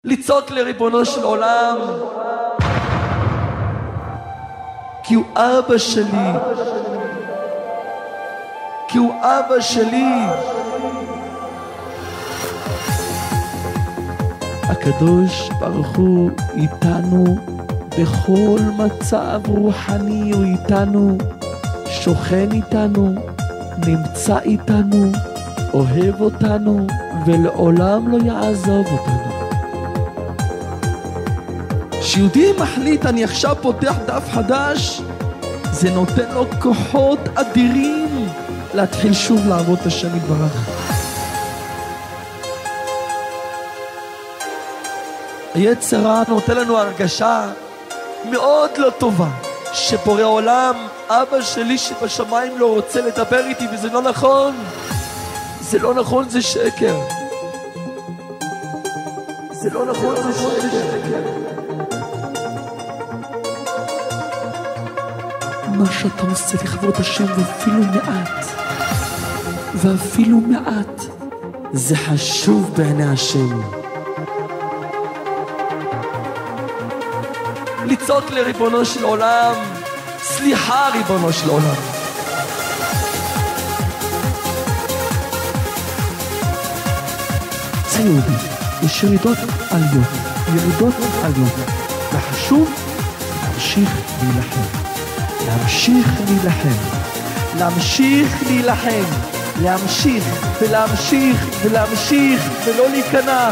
לצעוק לריבונו של עולם, כי הוא אבא שלי, כי הוא אבא שלי. הקדוש ברוך הוא איתנו בכל מצב רוחני, הוא איתנו, שוכן איתנו, נמצא איתנו, אוהב אותנו ולעולם לא יעזוב אותנו. כשיהודי מחליט אני עכשיו פותח דף חדש, זה נותן לו כוחות אדירים להתחיל שוב לעבוד את השם יתברך. היצר הרע נותן לנו הרגשה מאוד לא טובה, שבורא עולם, אבא שלי שבשמיים לא רוצה לדבר איתי, וזה לא נכון. זה לא נכון, זה שקר. זה לא נכון, זה שקר. מה שאתה עושה לכבוד השם ואפילו מעט, זה חשוב בעיני השם. לצעוק לריבונו של עולם, סליחה ריבונו של עולם. זה יהודי, יש ירידות עליות, וחשוב להמשיך להילחם, להמשיך ולא להיכנע,